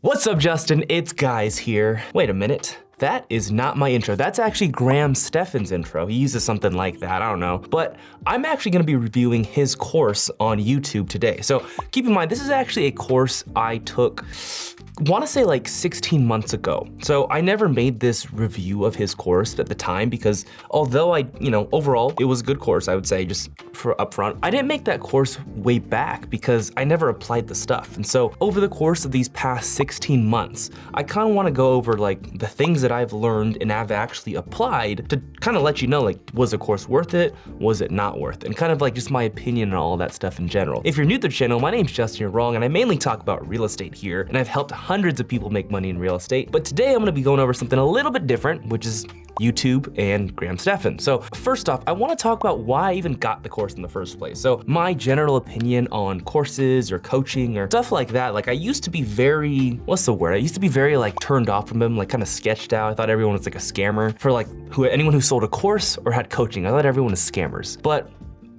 What's up, Justin? It's Guys here. Wait a minute. That is not my intro. That's actually Stephan's intro. He uses something like that, I don't know. But I'm actually gonna be reviewing his course on YouTube today. So keep in mind, this is actually a course I took, wanna say like 16 months ago. So I never made this review of his course at the time because although overall it was a good course, I would say just for upfront, I didn't make that course way back because I never applied the stuff. And so over the course of these past 16 months, I kinda wanna go over like the things that I've learned and I've actually applied to kind of let you know, like, was the course worth it? Was it not worth it? And kind of like just my opinion and all of that stuff in general. If you're new to the channel, my name's Justin, you're wrong, and I mainly talk about real estate here, and I've helped hundreds of people make money in real estate. But today I'm gonna be going over something a little bit different, which is YouTube and Stephan. So first off, I wanna talk about why I even got the course in the first place. So my general opinion on courses or coaching or stuff like that, like I used to be very, I used to be very like turned off from them, like kind of sketched out. I thought everyone was like a scammer for like anyone who sold a course or had coaching. I thought everyone was scammers. But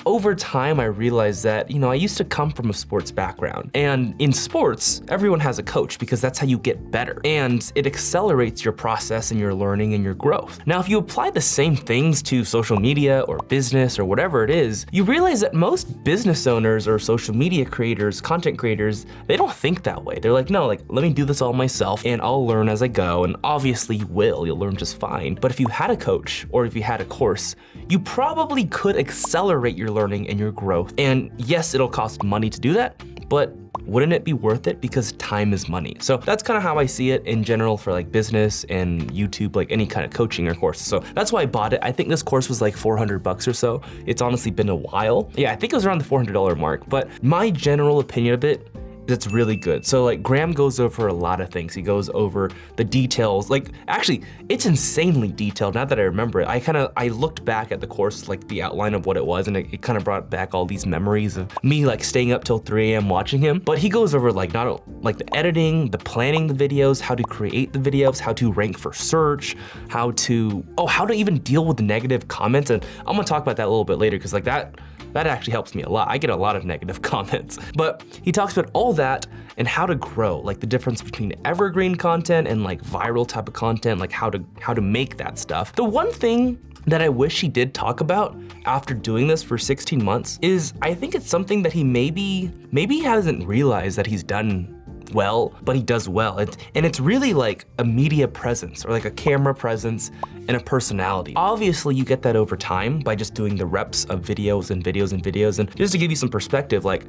over time, I realized that, I used to come from a sports background. And in sports, everyone has a coach because that's how you get better. And it accelerates your process and your learning and your growth. Now, if you apply the same things to social media or business or whatever it is, you realize that most business owners or social media creators, content creators, they don't think that way. They're like, no, like, let me do this all myself and I'll learn as I go. And obviously you will, you'll learn just fine. But if you had a coach or if you had a course, you probably could accelerate your learning and your growth. And yes, it'll cost money to do that, but wouldn't it be worth it? Because time is money. So that's kind of how I see it in general for like business and YouTube, like any kind of coaching or course. So that's why I bought it. I think this course was like 400 bucks or so. It's honestly been a while. Yeah, I think it was around the $400 mark, but my general opinion of it, that's really good. So like Graham goes over a lot of things. He goes over the details. Like actually, it's insanely detailed now that I remember it. I looked back at the course, like the outline of what it was, and it kind of brought back all these memories of me like staying up till 3 a.m. watching him. But he goes over like like the editing, the planning the videos, how to create the videos, how to rank for search, how to even deal with the negative comments. And I'm gonna talk about that a little bit later because like that actually helps me a lot. I get a lot of negative comments. But he talks about all that and how to grow, like the difference between evergreen content and like viral type of content, like how to make that stuff. The one thing that I wish he did talk about after doing this for 16 months is I think it's something that he maybe hasn't realized that he's done well, but he does well. And it's really like a media presence or like a camera presence and a personality. Obviously you get that over time by just doing the reps of videos and videos and videos. And just to give you some perspective, like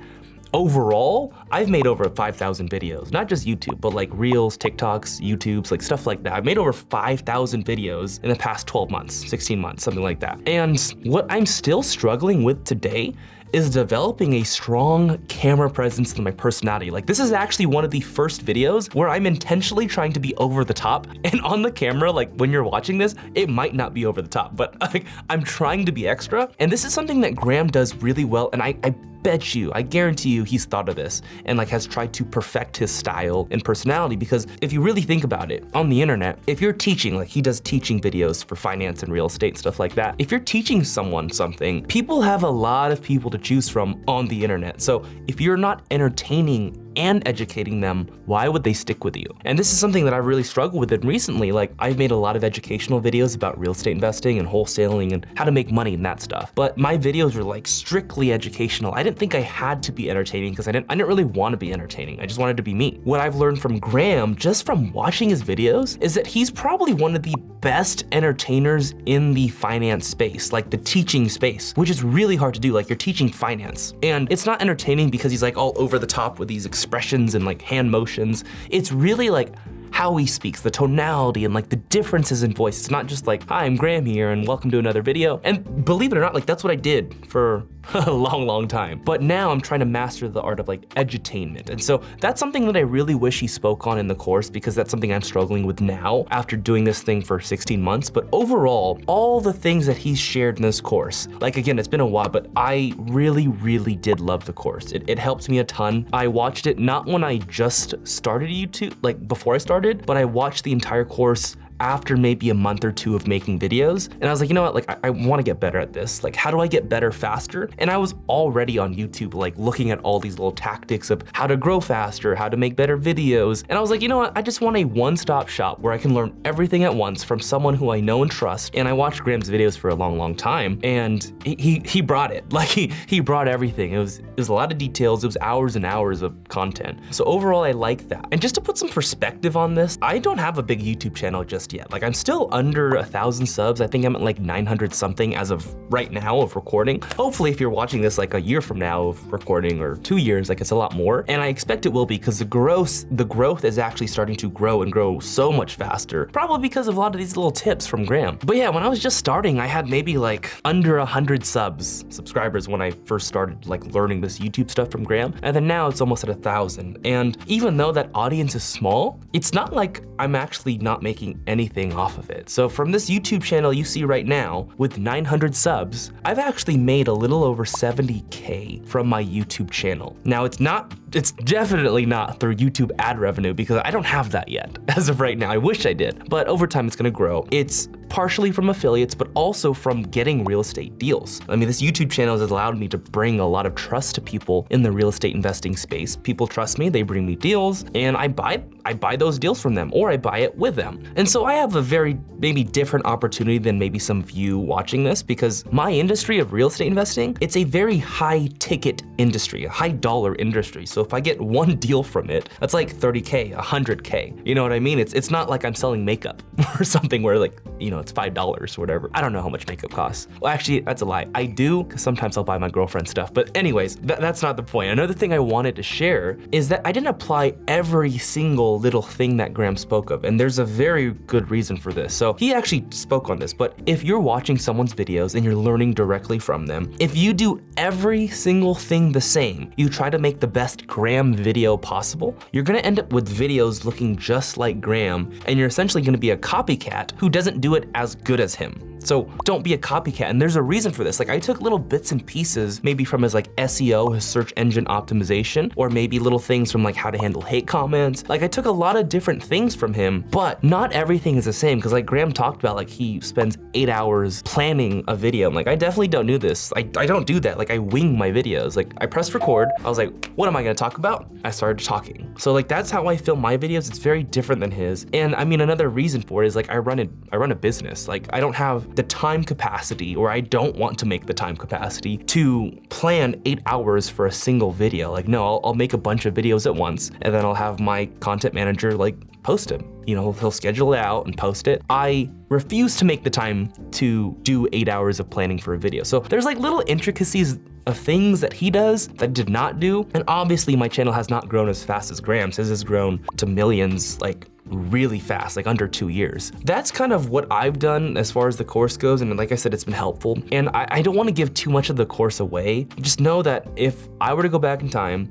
overall, I've made over 5,000 videos, not just YouTube, but like Reels, TikToks, YouTubes, like stuff like that. I've made over 5,000 videos in the past 12 months, 16 months, something like that. And what I'm still struggling with today is developing a strong camera presence in my personality. Like this is actually one of the first videos where I'm intentionally trying to be over the top, and on the camera, like when you're watching this, it might not be over the top, but like I'm trying to be extra. And this is something that Graham does really well, and I guarantee you he's thought of this and like has tried to perfect his style and personality. Because if you really think about it, on the internet, if you're teaching, like he does teaching videos for finance and real estate, stuff like that. If you're teaching someone something, people have a lot of people to choose from on the internet. So if you're not entertaining and educating them, why would they stick with you? And this is something that I've really struggled with. And recently, like I've made a lot of educational videos about real estate investing and wholesaling and how to make money and that stuff. But my videos were like strictly educational. I didn't think I had to be entertaining because I didn't really want to be entertaining. I just wanted to be me. What I've learned from Graham, just from watching his videos, is that he's probably one of the best entertainers in the finance space, like the teaching space, which is really hard to do. Like you're teaching finance and it's not entertaining because he's like all over the top with these expressions and like hand motions. It's really like how he speaks, the tonality and like the differences in voice. It's not just like, hi, I'm Graham here and welcome to another video. And believe it or not, like that's what I did for a long time. But now I'm trying to master the art of like edutainment. And so that's something that I really wish he spoke on in the course because that's something I'm struggling with now after doing this thing for 16 months. But overall, all the things that he's shared in this course, like again, it's been a while, but I really did love the course. It helped me a ton. I watched it not when I just started YouTube, like before I started, but I watched the entire course after maybe a month or two of making videos. And I was like, you know what, like I wanna get better at this. Like, how do I get better faster? And I was already on YouTube, like looking at all these little tactics of how to grow faster, how to make better videos. And I was like, you know what, I just want a one-stop shop where I can learn everything at once from someone who I know and trust. And I watched Graham's videos for a long, long time, and he brought it. Like he brought everything. It was a lot of details. It was hours and hours of content. So overall, I like that. And just to put some perspective on this, I don't have a big YouTube channel just yet. Like I'm still under 1,000 subs. I think I'm at like 900 something as of right now of recording. Hopefully if you're watching this like a year from now of recording, or 2 years, like it's a lot more. And I expect it will be, because the growth is actually starting to grow and grow so much faster, probably because of a lot of these little tips from Graham. But yeah, when I was just starting, I had maybe like under 100 subscribers when I first started like learning this YouTube stuff from Graham. And then now it's almost at 1,000. And even though that audience is small, it's not like I'm actually not making anything off of it. So from this YouTube channel you see right now with 900 subs, I've actually made a little over 70K from my YouTube channel. Now it's definitely not through YouTube ad revenue, because I don't have that yet as of right now. I wish I did, but over time it's gonna grow. It's partially from affiliates, but also from getting real estate deals. I mean, this YouTube channel has allowed me to bring a lot of trust to people in the real estate investing space. People trust me, they bring me deals, and I buy those deals from them, or I buy it with them. And so I have a very maybe different opportunity than maybe some of you watching this, because my industry of real estate investing, it's a very high ticket industry, a high dollar industry. So if I get one deal from it, that's like 30K, 100K. You know what I mean? It's not like I'm selling makeup or something where like, you know, it's $5 or whatever. I don't know how much makeup costs. Well, actually, that's a lie. I do, because sometimes I'll buy my girlfriend stuff. But anyways, that's not the point. Another thing I wanted to share is that I didn't apply every single little thing that Graham spoke of. And there's a very good reason for this. So he actually spoke on this, but if you're watching someone's videos and you're learning directly from them, if you do every single thing the same, you try to make the best Graham video possible, you're gonna end up with videos looking just like Graham, and you're essentially gonna be a copycat who doesn't do it as good as him. So don't be a copycat, and there's a reason for this. Like I took little bits and pieces, maybe from his like SEO, his search engine optimization, or maybe little things from like how to handle hate comments. Like I took a lot of different things from him, but not everything is the same, because like Graham talked about, like he spends 8 hours planning a video. I'm like, I definitely don't do this. I don't do that. Like I wing my videos. Like I pressed record, I was like, what am I gonna talk about? I started talking. So like that's how I film my videos. It's very different than his. And I mean, another reason for it is like I run a business. Like I don't have the time capacity, or I don't want to make the time capacity to plan 8 hours for a single video. Like no, I'll make a bunch of videos at once, and then I'll have my content manager like post them. You know, he'll schedule it out and post it. I refuse to make the time to do 8 hours of planning for a video. So there's like little intricacies of things that he does that I did not do. And obviously my channel has not grown as fast as Graham's. His has grown to millions like really fast, like under 2 years. That's kind of what I've done as far as the course goes. And like I said, it's been helpful. And I don't want to give too much of the course away. Just know that if I were to go back in time,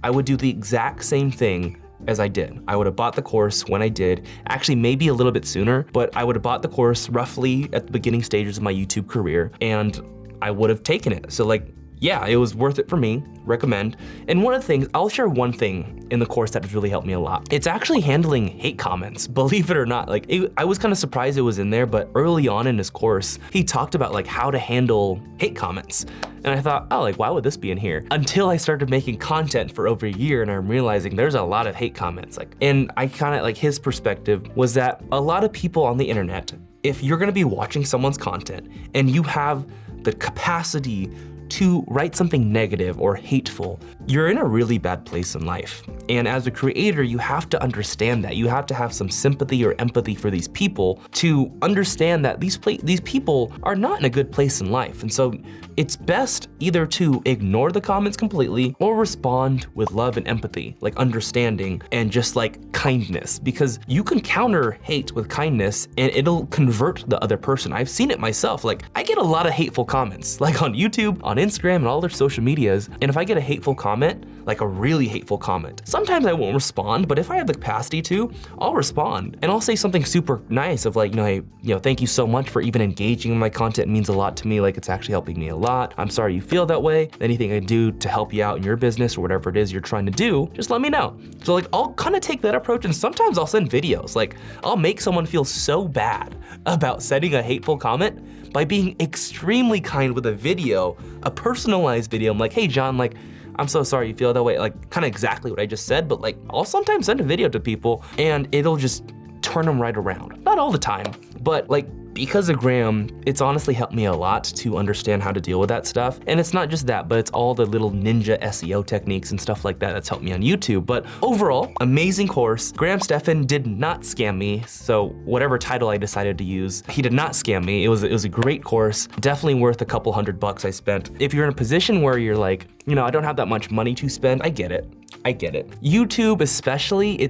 I would do the exact same thing as I did. I would have bought the course when I did, actually maybe a little bit sooner, but I would have bought the course roughly at the beginning stages of my YouTube career, and I would have taken it. So like, yeah, it was worth it for me, recommend. And one of the things, I'll share one thing in the course that has really helped me a lot. It's actually handling hate comments, believe it or not. Like I was kind of surprised it was in there, but early on in his course, he talked about like how to handle hate comments. And I thought, oh, like why would this be in here? Until I started making content for over a year, and I'm realizing there's a lot of hate comments. Like, and I kind of like his perspective was that a lot of people on the internet, if you're gonna be watching someone's content and you have the capacity to write something negative or hateful, you're in a really bad place in life. And as a creator, you have to understand that. You have to have some sympathy or empathy for these people to understand that these people are not in a good place in life. And so it's best either to ignore the comments completely or respond with love and empathy, like understanding and just like kindness, because you can counter hate with kindness and it'll convert the other person. I've seen it myself. Like I get a lot of hateful comments, like on YouTube, on Instagram, and all their social medias. And if I get a hateful comment, comment, like a really hateful comment, sometimes I won't respond, but if I have the capacity to, I'll respond. And I'll say something super nice of like, hey, thank you so much for even engaging in my content. It means a lot to me, like it's actually helping me a lot. I'm sorry you feel that way. Anything I do to help you out in your business or whatever it is you're trying to do, just let me know. So like, I'll kind of take that approach, and sometimes I'll send videos. Like, I'll make someone feel so bad about sending a hateful comment by being extremely kind with a video, a personalized video. I'm like, hey John, like, I'm so sorry you feel that way. Like, kind of exactly what I just said, but like, I'll sometimes send a video to people and it'll just turn them right around. Not all the time, but like, because of Graham, it's honestly helped me a lot to understand how to deal with that stuff. And it's not just that, but it's all the little ninja SEO techniques and stuff like that that's helped me on YouTube. But overall, amazing course. Stephan did not scam me. So whatever title I decided to use, he did not scam me. It was a great course. Definitely worth a couple $100 I spent. If you're in a position where you're like, I don't have that much money to spend, I get it. I get it. YouTube especially,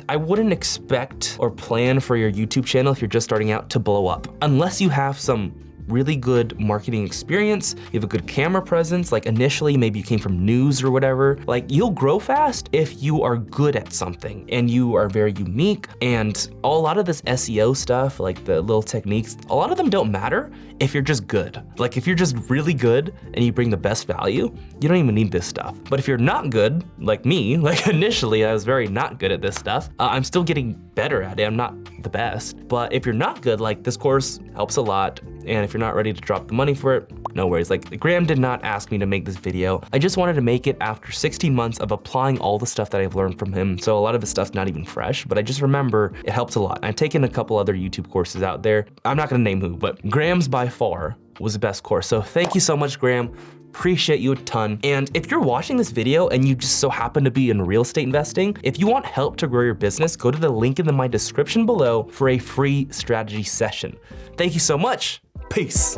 I wouldn't expect or plan for your YouTube channel if you're just starting out to blow up. Unless you have some really good marketing experience, you have a good camera presence, like initially maybe you came from news or whatever, like you'll grow fast if you are good at something and you are very unique. And a lot of this SEO stuff, like the little techniques, a lot of them don't matter if you're just good. Like if you're just really good and you bring the best value, you don't even need this stuff. But if you're not good, like me, like initially I was very not good at this stuff, I'm still getting better at it, I'm not the best. But if you're not good, like this course helps a lot. And if you're not ready to drop the money for it, no worries. Like Graham did not ask me to make this video. I just wanted to make it after 16 months of applying all the stuff that I've learned from him. So a lot of his stuff's not even fresh, but I just remember it helps a lot. I've taken a couple other YouTube courses out there. I'm not gonna name who, but Graham's by far was the best course. So thank you so much, Graham. Appreciate you a ton. And if you're watching this video and you just so happen to be in real estate investing, if you want help to grow your business, go to the link in my description below for a free strategy session. Thank you so much. Peace.